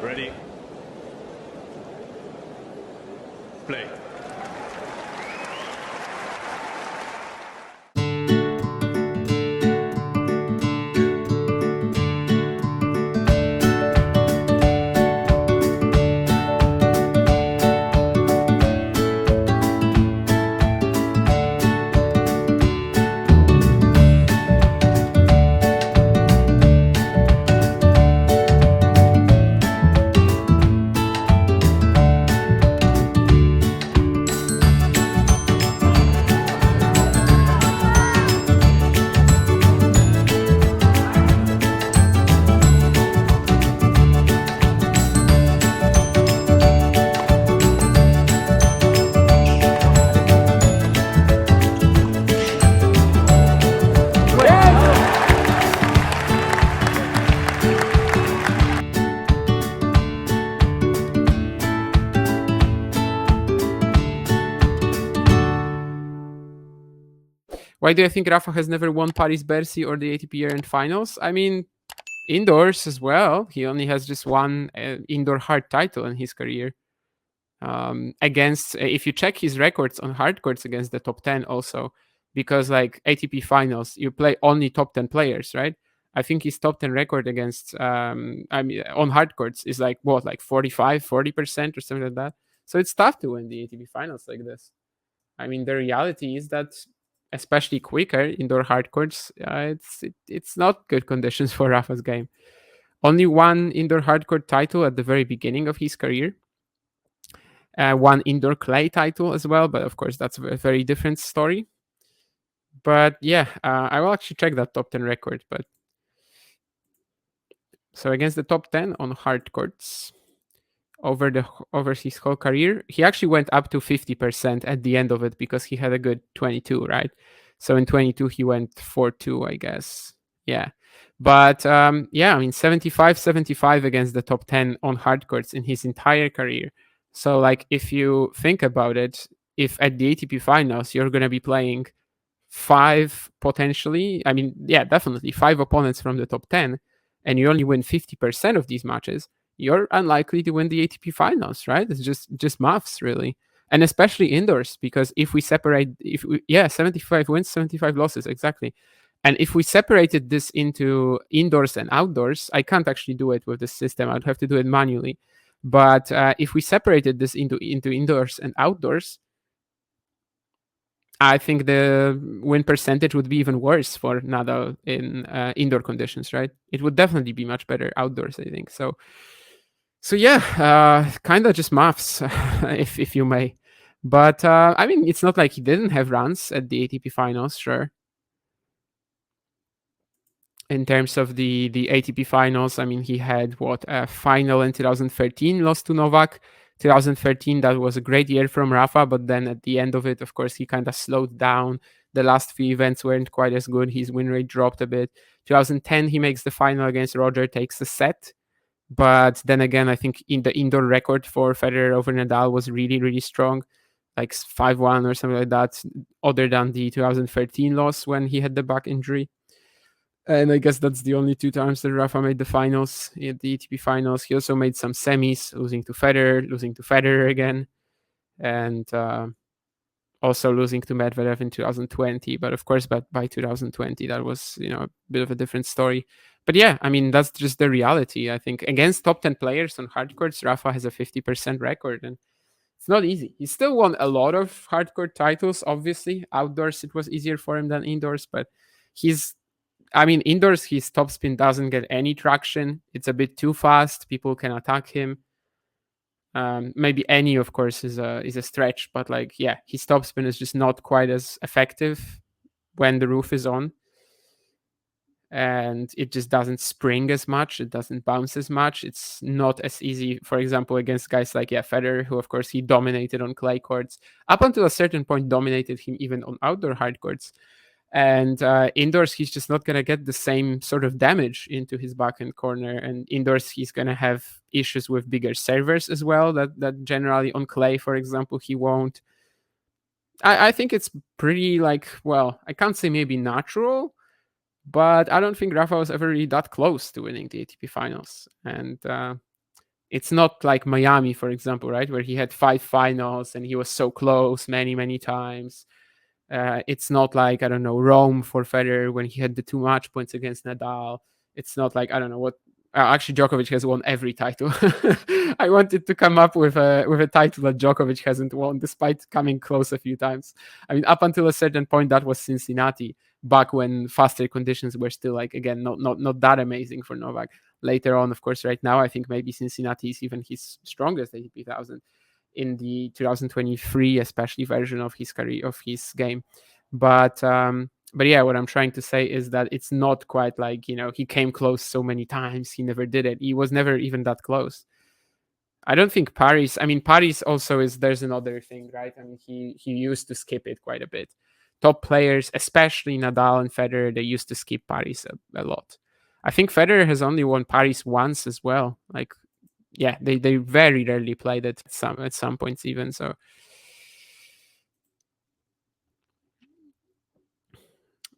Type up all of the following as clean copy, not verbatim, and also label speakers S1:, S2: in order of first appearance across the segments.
S1: Ready. Play.
S2: Why do I think Rafa has never won Paris Bercy or the ATP year-end finals? I mean, indoors as well. He only has just one indoor hard title in his career. Against, if you check his records on hard courts against the top 10 also, because like ATP finals, you play only top 10 players, right? I think his top 10 record against, on hard courts is like what, like 40% or something like that. So it's tough to win the ATP finals like this. I mean, the reality is that, especially quicker indoor hard courts, it's not good conditions for Rafa's game. Only one indoor hard court title at the very beginning of his career. One indoor clay title as well, but of course that's a very different story. But yeah, I will actually check that top 10 record. But so against the top 10 on hard courts over his whole career, he actually went up to 50% at the end of it because he had a good 22, right? So in 22 he went 4-2, I guess. Yeah. But yeah, I mean 75 against the top 10 on hard courts in his entire career. So like if you think about it, if at the ATP finals you're going to be playing five potentially, I mean, yeah, definitely five opponents from the top 10, and you only win 50% of these matches, you're unlikely to win the ATP finals, right? It's just maths, really. And especially indoors, because if we separate, if we, yeah, 75 wins, 75 losses, exactly. And if we separated this into indoors and outdoors, I can't actually do it with this system. I'd have to do it manually. But if we separated this into indoors and outdoors, I think the win percentage would be even worse for Nadal in indoor conditions, right? It would definitely be much better outdoors, I think. So yeah, kind of just maths, if you may. But I mean, it's not like he didn't have runs at the ATP finals, sure. In terms of the ATP finals, I mean, he had what, a final in 2013, lost to Novak. 2013, that was a great year from Rafa, but then at the end of it, of course, he kind of slowed down. The last few events weren't quite as good. His win rate dropped a bit. 2010, he makes the final against Roger, takes the set. But then again, I think in the indoor record for Federer over Nadal was really, really strong, like 5-1 or something like that, other than the 2013 loss when he had the back injury. And I guess that's the only two times that Rafa made the finals, at the ATP finals. He also made some semis, losing to Federer again, and also losing to Medvedev in 2020. But of course, by 2020, that was, a bit of a different story. But yeah, I mean, that's just the reality. I think against top 10 players on hard courts, Rafa has a 50% record, and it's not easy. He still won a lot of hardcore titles, obviously. Outdoors, it was easier for him than indoors, but he's indoors, his topspin doesn't get any traction. It's a bit too fast. People can attack him. Maybe any, of course, is a stretch, but like, yeah, his topspin is just not quite as effective when the roof is on, and it just doesn't spring as much. It doesn't bounce as much. It's not as easy, for example, against guys like Federer, who of course he dominated on clay courts up until a certain point, dominated him even on outdoor hard courts. And indoors, he's just not going to get the same sort of damage into his backhand corner. And indoors, he's going to have issues with bigger servers as well, that generally on clay, for example, he won't. I think it's pretty, like, well, I can't say maybe natural, but I don't think Rafa was ever really that close to winning the ATP finals. And It's not like Miami, for example, right, where he had 5 finals and he was so close many times. It's not like, I don't know, Rome for Federer when he had the two match points against Nadal. It's not like, I don't know what. Actually, Djokovic has won every title. I wanted to come up with a title that Djokovic hasn't won, despite coming close a few times. I mean, up until a certain point, that was Cincinnati, back when faster conditions were still like, again, not that amazing for Novak. Later on, of course, right now, I think maybe Cincinnati is even his strongest ATP 1000 in the 2023 especially version of his career, of his game. But yeah, what I'm trying to say is that it's not quite like, he came close so many times, he never did it, he was never even that close. I don't think Paris, I mean, Paris also is, there's another thing, right? I mean, he used to skip it quite a bit. Top players, especially Nadal and Federer, they used to skip Paris a lot. I think Federer has only won Paris once as well. Like, yeah, they very rarely played it at some points even. So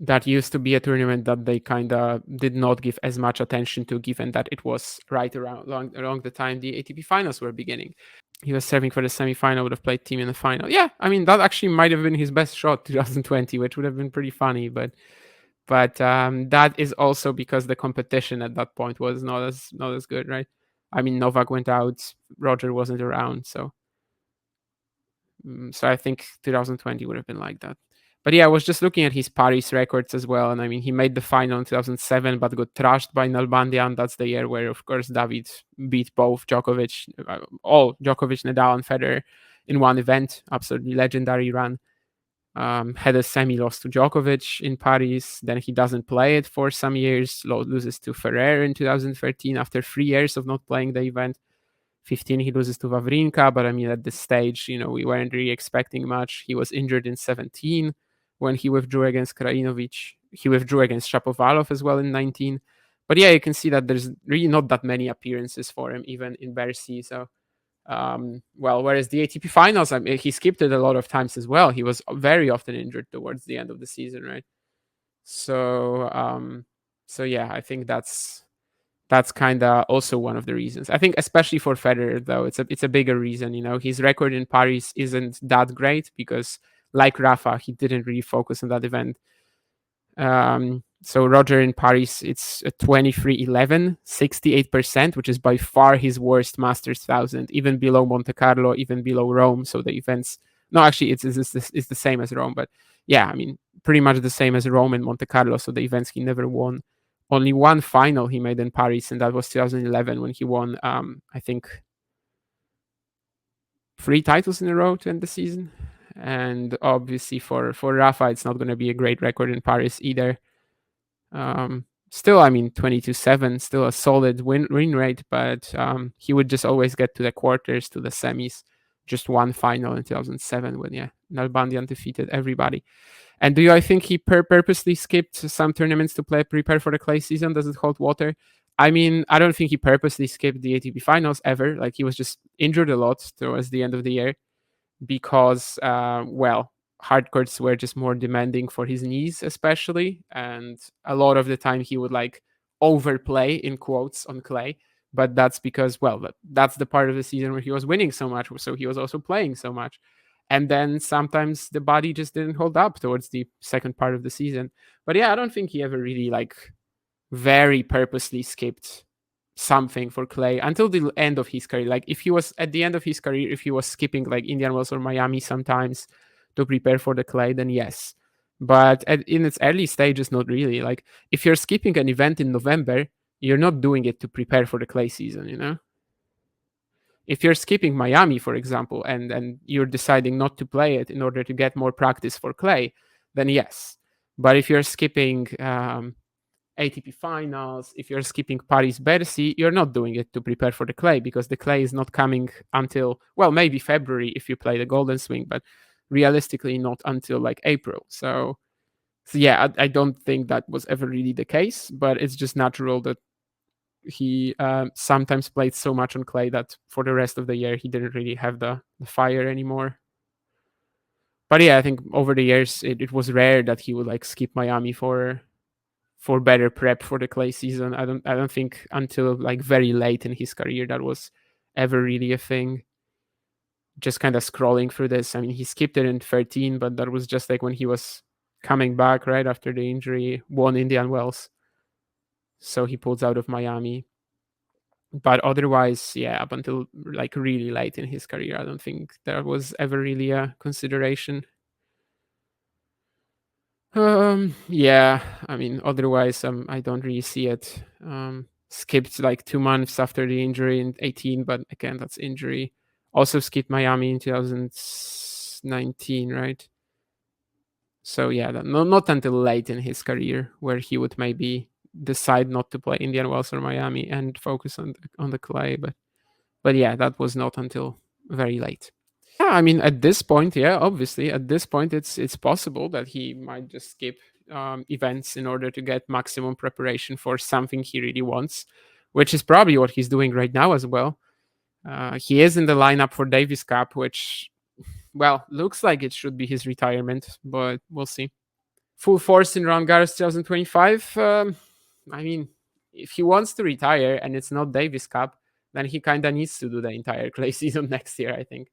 S2: that used to be a tournament that they kind of did not give as much attention to, given that it was right along the time the ATP finals were beginning. He was serving for the semi-final, would have played team in the final. Yeah, I mean, that actually might have been his best shot 2020, which would have been pretty funny. But that is also because the competition at that point was not as good, right? I mean, Novak went out, Roger wasn't around, so I think 2020 would have been like that. But yeah, I was just looking at his Paris records as well, and I mean, he made the final in 2007, but got trashed by Nalbandian. That's the year where, of course, David beat both Djokovic, all Djokovic, Nadal, and Federer in one event. Absolutely legendary run. Had a semi loss to Djokovic in Paris. Then he doesn't play it for some years. Loses to Ferrer in 2013 after 3 years of not playing the event. 15 he loses to Wawrinka, but I mean, at this stage, we weren't really expecting much. He was injured in 17 when he withdrew against Krajinovic. He withdrew against Shapovalov as well in 19. But yeah, you can see that there's really not that many appearances for him, even in Bercy. So, whereas the ATP finals, I mean, he skipped it a lot of times as well. He was very often injured towards the end of the season, right? So yeah, I think that's kind of also one of the reasons. I think especially for Federer though, it's a bigger reason. His record in Paris isn't that great because, like Rafa, he didn't really focus on that event. So Roger in Paris, it's a 23-11, 68%, which is by far his worst Masters 1000, even below Monte Carlo, even below Rome. So the events, no, actually, it's the same as Rome, but yeah, I mean, pretty much the same as Rome and Monte Carlo. So the events he never won. Only one final he made in Paris, and that was 2011 when he won, I think, 3 titles in a row to end the season. And obviously for Rafa, it's not going to be a great record in Paris either. Still, I mean, 22-7, still a solid win rate, but he would just always get to the quarters, to the semis. Just one final in 2007 when, yeah, Nalbandian defeated everybody. And I think he purposely skipped some tournaments to prepare for the clay season? Does it hold water? I mean, I don't think he purposely skipped the ATP finals ever. Like, he was just injured a lot towards the end of the year because, hard courts were just more demanding for his knees, especially. And a lot of the time he would like overplay in quotes on clay. But that's because, that's the part of the season where he was winning so much. So he was also playing so much. And then sometimes the body just didn't hold up towards the second part of the season. But yeah, I don't think he ever really like very purposely skipped something for clay until the end of his career. Like, if he was at the end of his career, if he was skipping like Indian Wells or Miami sometimes to prepare for the clay, then yes. But in its early stages, not really. Like, if you're skipping an event in November, you're not doing it to prepare for the clay season. If you're skipping Miami, for example, and you're deciding not to play it in order to get more practice for clay, then yes. But if you're skipping ATP finals, if you're skipping Paris Bercy, you're not doing it to prepare for the clay, because the clay is not coming until, maybe February if you play the Golden Swing, but realistically not until like April. So yeah, I don't think that was ever really the case, but it's just natural that he sometimes played so much on clay that for the rest of the year he didn't really have the fire anymore. But yeah, I think over the years it was rare that he would like skip Miami for better prep for the clay season. I don't think until like very late in his career that was ever really a thing. Just kind of scrolling through this. I mean, he skipped it in 13, but that was just like when he was coming back right after the injury, won Indian Wells. So he pulls out of Miami. But otherwise, yeah, up until like really late in his career, I don't think there was ever really a consideration. Yeah, I mean, otherwise, I don't really see it. Skipped like 2 months after the injury in 18, but again, that's injury. Also skipped Miami in 2019, right? So yeah, not until late in his career where he would maybe decide not to play Indian Wells or Miami and focus on the clay. But yeah, that was not until very late. Yeah, I mean, at this point, yeah, obviously, at this point, it's possible that he might just skip events in order to get maximum preparation for something he really wants, which is probably what he's doing right now as well. He is in the lineup for Davis Cup, which, well, looks like it should be his retirement, but we'll see. Full force in Roland Garros 2025. I mean, if he wants to retire and it's not Davis Cup, then he kind of needs to do the entire clay season next year, I think.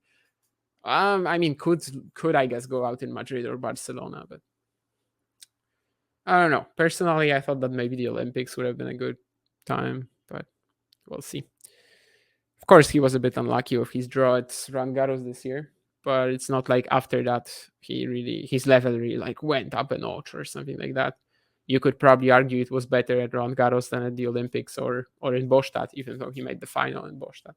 S2: I mean, could I guess go out in Madrid or Barcelona, but I don't know. Personally, I thought that maybe the Olympics would have been a good time, but we'll see. Of course, he was a bit unlucky with his draw at Roland Garros this year, but it's not like after that his level really like went up a notch or something like that. You could probably argue it was better at Roland Garros than at the Olympics or in Bostad, even though he made the final in Bostad.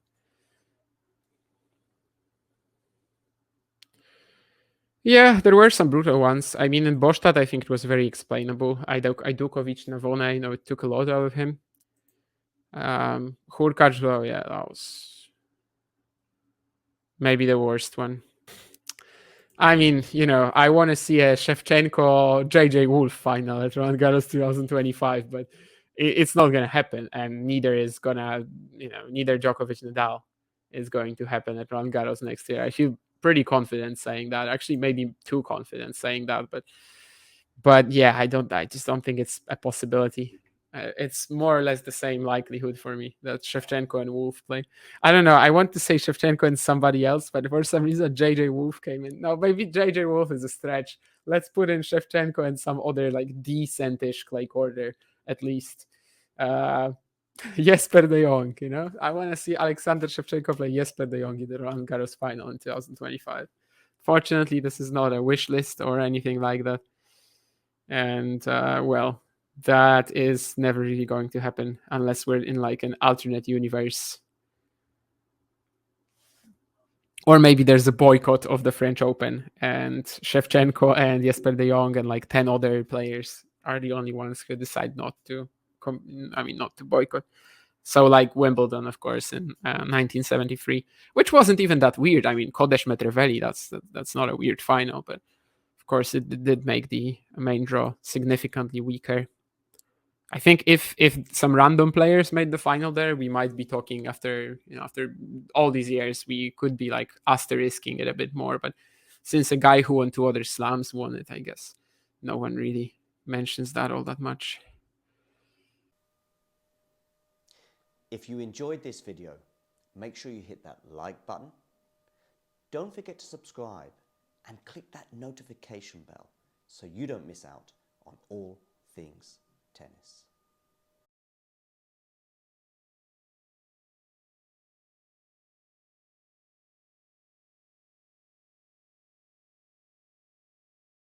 S2: Yeah, there were some brutal ones. I mean, in Bostad, I think it was very explainable. Ajdukovic Navona, it took a lot out of him. Hurkacz, well, yeah, that was maybe the worst one. I mean, I want to see a Shevchenko JJ Wolf final at Roland Garros 2025, but it's not going to happen, and neither is gonna, neither Djokovic Nadal is going to happen at Roland Garros next year. I feel pretty confident saying that. Actually, maybe too confident saying that, but yeah, I just don't think it's a possibility. It's more or less the same likelihood for me that Shevchenko and Wolf play. I don't know. I want to say Shevchenko and somebody else, but for some reason JJ Wolf came in. No, maybe JJ Wolf is a stretch. Let's put in Shevchenko and some other like decentish clay quarter at least. Uh, Jesper de Jong, I want to see Alexander Shevchenko play Jesper de Jong in the Roland Garros final in 2025. Fortunately, this is not a wish list or anything like that. And well, that is never really going to happen unless we're in like an alternate universe, or maybe there's a boycott of the French Open and Shevchenko and Jesper de Jong and like 10 other players are the only ones who decide not to not to boycott. So like Wimbledon, of course, in 1973, which wasn't even that weird. I mean, Kodesh Metreveli, that's not a weird final, but of course it did make the main draw significantly weaker. I think if some random players made the final there, we might be talking after all these years, we could be like asterisking it a bit more. But since a guy who won 2 other slams won it, I guess no one really mentions that all that much.
S3: If you enjoyed this video, make sure you hit that like button. Don't forget to subscribe and click that notification bell so you don't miss out on all things tennis.